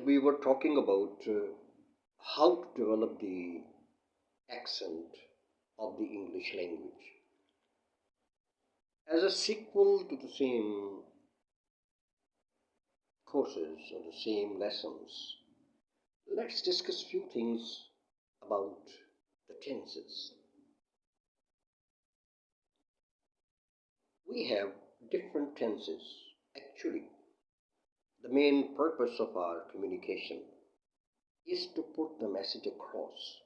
we were talking about how to develop the accent of the English language. As a sequel to the same courses or the same lessons, let's discuss few things about the tenses. We have different tenses. Actually, the main purpose of our communication is to put the message across.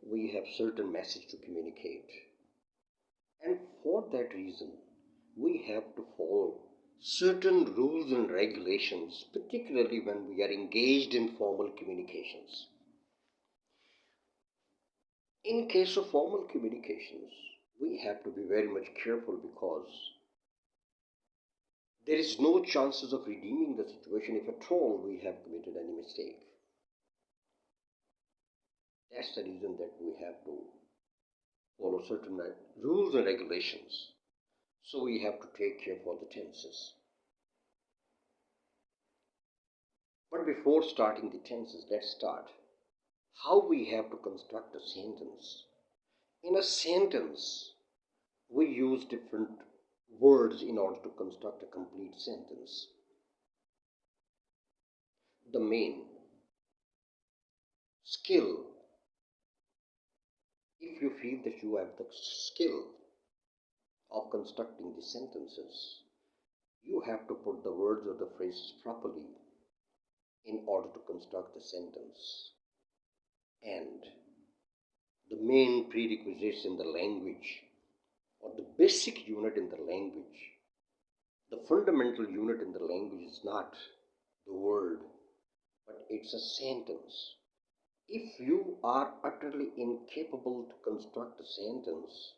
We have certain message to communicate, and for that reason we have to follow certain rules and regulations, particularly when we are engaged in formal communications. In case of formal communications, we have to be very much careful because there is no chances of redeeming the situation if at all we have committed any mistake. That's the reason that we have to follow certain rules and regulations. So we have to take care for the tenses. But before starting the tenses, let's start how we have to construct a sentence. In a sentence, we use different words in order to construct a complete sentence. The main skill, if you feel that you have the skill of constructing the sentences, you have to put the words or the phrases properly in order to construct the sentence. And the main prerequisites in the language, or the basic unit in the language, the fundamental unit in the language is not the word, but it's a sentence. If you are utterly incapable to construct a sentence,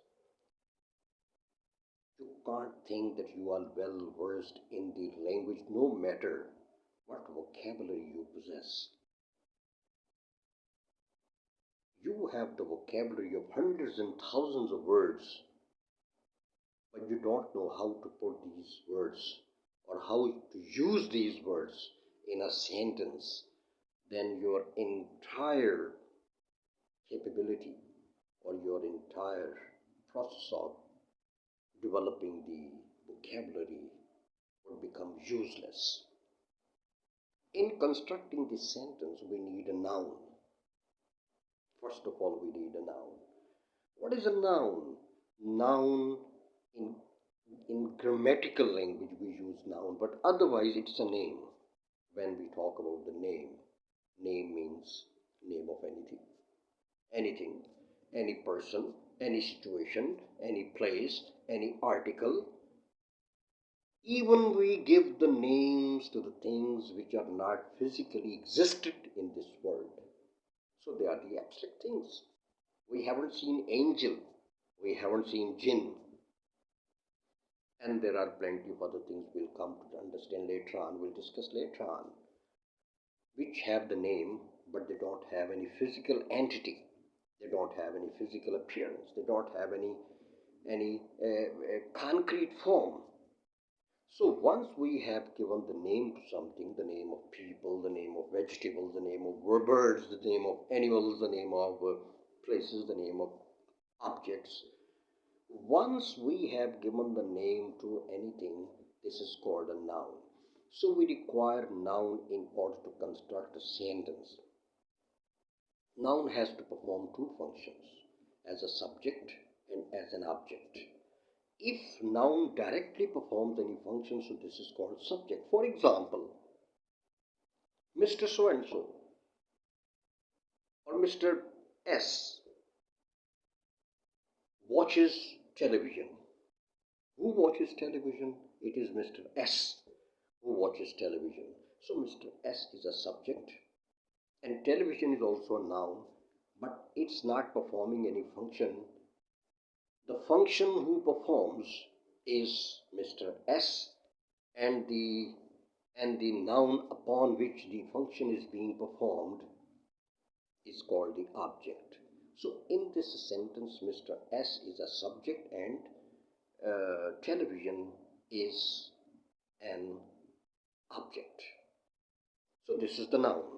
you can't think that you are well versed in the language, no matter what vocabulary you possess. You have the vocabulary of hundreds and thousands of words, but you don't know how to put these words or how to use these words in a sentence, then your entire capability or your entire process of developing the vocabulary would become useless. In constructing this sentence, we need a noun. First of all, we need a noun. What is a noun? Noun, in grammatical language we use noun, but otherwise it's a name. When we talk about the name means name of anything, any person, any situation, any place, any article. Even we give the names to the things which are not physically existed in this world. So they are the abstract things. We haven't seen angel, we haven't seen jinn, and there are plenty of other things we'll come to understand later on, we'll discuss later on, which have the name, but they don't have any physical entity. They don't have any physical appearance. They don't have any concrete form. So once we have given the name to something, the name of people, the name of vegetables, the name of birds, the name of animals, the name of places, the name of objects, once we have given the name to anything, this is called a noun. So we require noun in order to construct a sentence. Noun has to perform two functions, as a subject and as an object. If noun directly performs any function, so this is called subject. For example, Mr. So-and-so or Mr. S watches television. Who watches television? It is Mr. S who watches television. So Mr. S is a subject, and television is also a noun, but it's not performing any function. The function who performs is Mr. S, and the noun upon which the function is being performed is called the object. So in this sentence, Mr. S is a subject and television is an object. So this is the noun.